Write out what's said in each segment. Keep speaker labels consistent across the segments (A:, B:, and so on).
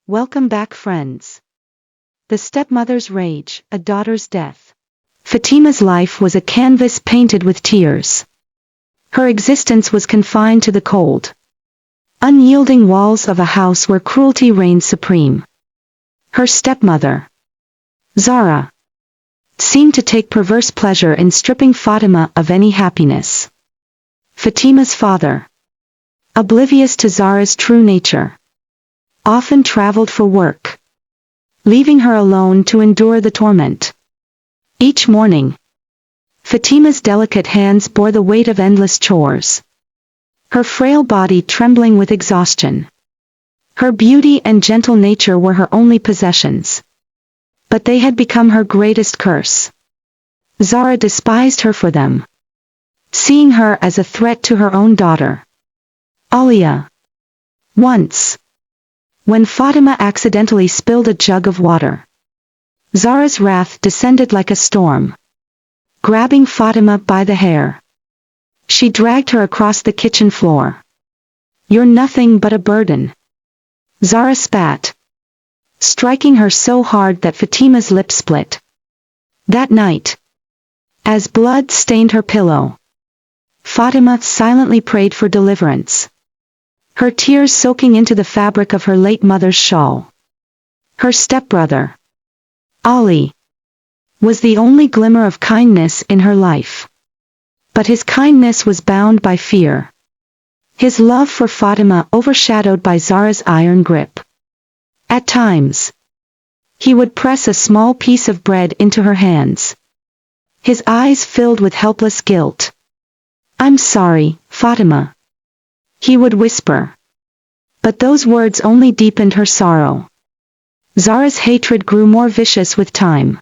A: Welcome back, friends. The stepmother's rage, a daughter's death. Fatima's life was a canvas painted with tears. Her existence was confined to the cold, unyielding walls of a house where cruelty reigned supreme. Her stepmother, Zara, seemed to take perverse pleasure in stripping Fatima of any happiness. Fatima's father, oblivious to Zara's true nature, often traveled for work, leaving her alone to endure the torment. Each morning, Fatima's delicate hands bore the weight of endless chores, her frail body trembling with exhaustion. Her beauty and gentle nature were her only possessions, but they had become her greatest curse. Zara despised her for them, seeing her as a threat to her own daughter, Alia. Once, when Fatima accidentally spilled a jug of water, Zara's wrath descended like a storm. Grabbing Fatima by the hair, she dragged her across the kitchen floor. "You're nothing but a burden," Zara spat, striking her so hard that Fatima's lips split. That night, as blood stained her pillow, Fatima silently prayed for deliverance, her tears soaking into the fabric of her late mother's shawl. Her stepbrother, Ali, was the only glimmer of kindness in her life. But his kindness was bound by fear, his love for Fatima overshadowed by Zara's iron grip. At times, he would press a small piece of bread into her hands, his eyes filled with helpless guilt. "I'm sorry, Fatima," he would whisper. But those words only deepened her sorrow. Zara's hatred grew more vicious with time.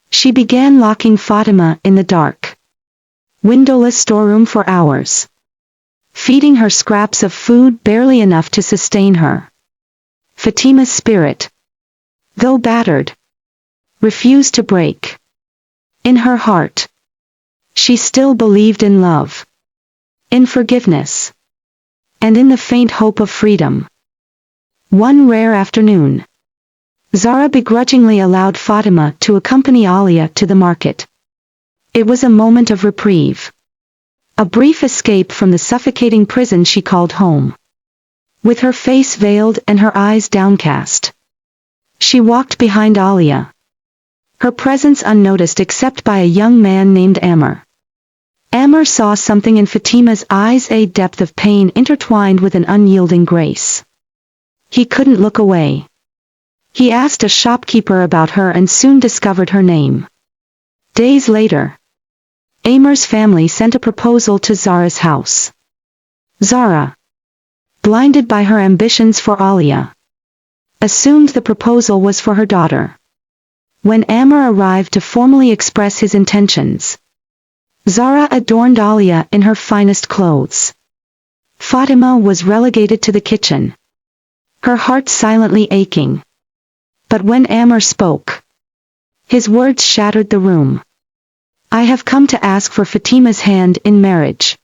A: She began locking Fatima in the dark, windowless storeroom for hours, feeding her scraps of food barely enough to sustain her. Fatima's spirit, though battered, refused to break. In her heart, she still believed in love, in forgiveness, and in the faint hope of freedom. One rare afternoon, Zara begrudgingly allowed Fatima to accompany Alia to the market. It was a moment of reprieve, a brief escape from the suffocating prison she called home. With her face veiled and her eyes downcast, she walked behind Alia, her presence unnoticed except by a young man named Amr. Amr saw something in Fatima's eyes, a depth of pain intertwined with an unyielding grace. He couldn't look away. He asked a shopkeeper about her and soon discovered her name. Days later, Amr's family sent a proposal to Zara's house. Zara, blinded by her ambitions for Alia, assumed the proposal was for her daughter. When Amr arrived to formally express his intentions, Zara adorned Alia in her finest clothes. Fatima was relegated to the kitchen, her heart silently aching. But when Amr spoke, his words shattered the room. "I have come to ask for Fatima's hand in marriage,"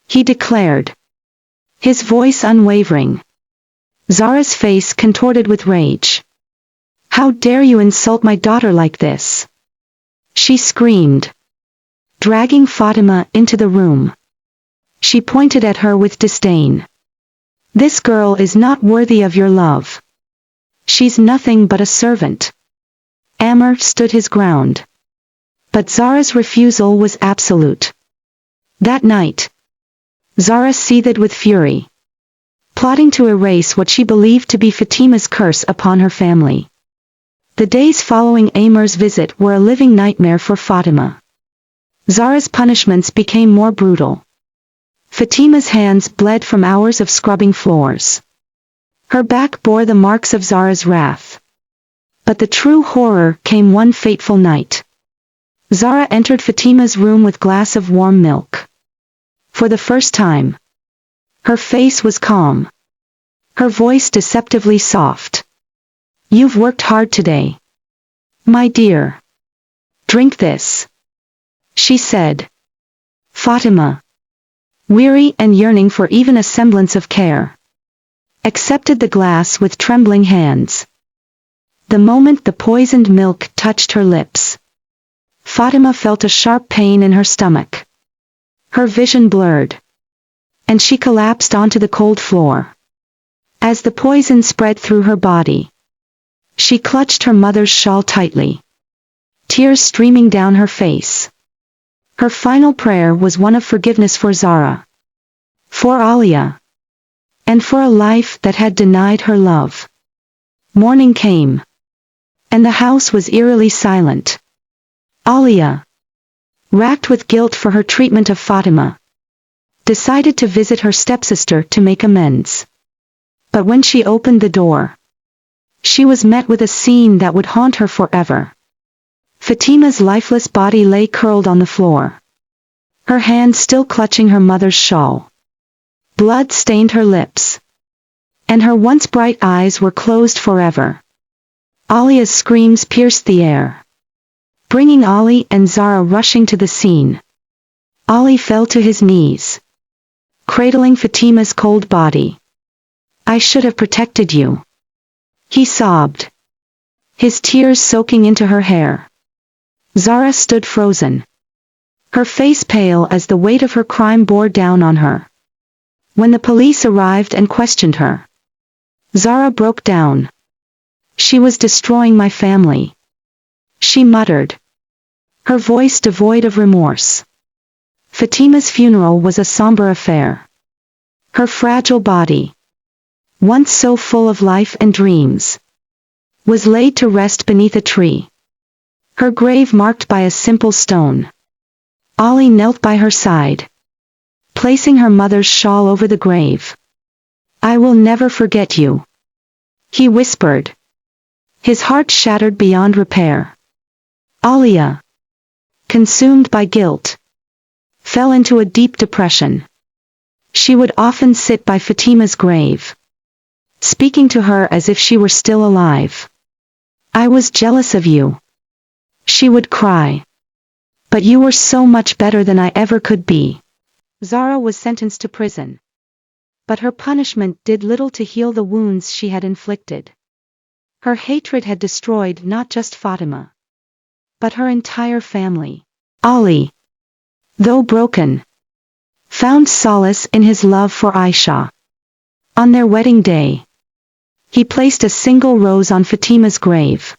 A: he declared, his voice unwavering. Zara's face contorted with rage. "How dare you insult my daughter like this?" she screamed, dragging Fatima into the room. She pointed at her with disdain. "This girl is not worthy of your love. She's nothing but a servant." Amr stood his ground, but Zara's refusal was absolute. That night, Zara seethed with fury, plotting to erase what she believed to be Fatima's curse upon her family. The days following Amr's visit were a living nightmare for Fatima. Zara's punishments became more brutal. Fatima's hands bled from hours of scrubbing floors. Her back bore the marks of Zara's wrath. But the true horror came one fateful night. Zara entered Fatima's room with a glass of warm milk. For the first time, her face was calm, her voice deceptively soft. "You've worked hard today, my dear. Drink this," she said. Fatima, weary and yearning for even a semblance of care, accepted the glass with trembling hands. The moment the poisoned milk touched her lips, Fatima felt a sharp pain in her stomach. Her vision blurred, and she collapsed onto the cold floor. As the poison spread through her body, she clutched her mother's shawl tightly, tears streaming down her face. Her final prayer was one of forgiveness for Zara, for Alia, and for a life that had denied her love. Morning came, and the house was eerily silent. Alia, racked with guilt for her treatment of Fatima, decided to visit her stepsister to make amends. But when she opened the door, she was met with a scene that would haunt her forever. Fatima's lifeless body lay curled on the floor, her hand still clutching her mother's shawl. Blood stained her lips, and her once bright eyes were closed forever. Alia's screams pierced the air, bringing Ali and Zara rushing to the scene. Ali fell to his knees, cradling Fatima's cold body. "I should have protected you," he sobbed, his tears soaking into her hair. Zara stood frozen, her face pale as the weight of her crime bore down on her. When the police arrived and questioned her, Zara broke down. "She was destroying my family," she muttered, her voice devoid of remorse. Fatima's funeral was a somber affair. Her fragile body, once so full of life and dreams, was laid to rest beneath a tree, her grave marked by a simple stone. Ali knelt by her side, placing her mother's shawl over the grave. "I will never forget you," he whispered, his heart shattered beyond repair. Alia, consumed by guilt, fell into a deep depression. She would often sit by Fatima's grave, speaking to her as if she were still alive. "I was jealous of you," she would cry, "but you were so much better than I ever could be." Zara was sentenced to prison, but her punishment did little to heal the wounds she had inflicted. Her hatred had destroyed not just Fatima, but her entire family. Ali, though broken, found solace in his love for Aisha. On their wedding day, he placed a single rose on Fatima's grave.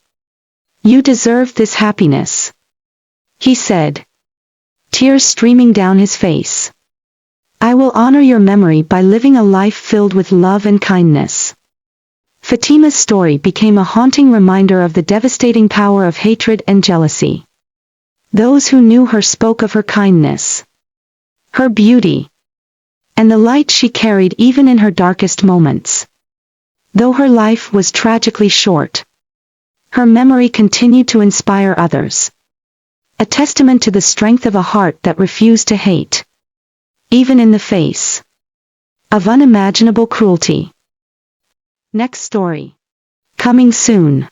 A: "You deserve this happiness," he said, tears streaming down his face. "I will honor your memory by living a life filled with love and kindness." Fatima's story became a haunting reminder of the devastating power of hatred and jealousy. Those who knew her spoke of her kindness, her beauty, and the light she carried even in her darkest moments. Though her life was tragically short, her memory continued to inspire others, a testament to the strength of a heart that refused to hate, even in the face of unimaginable cruelty. Next story, coming soon.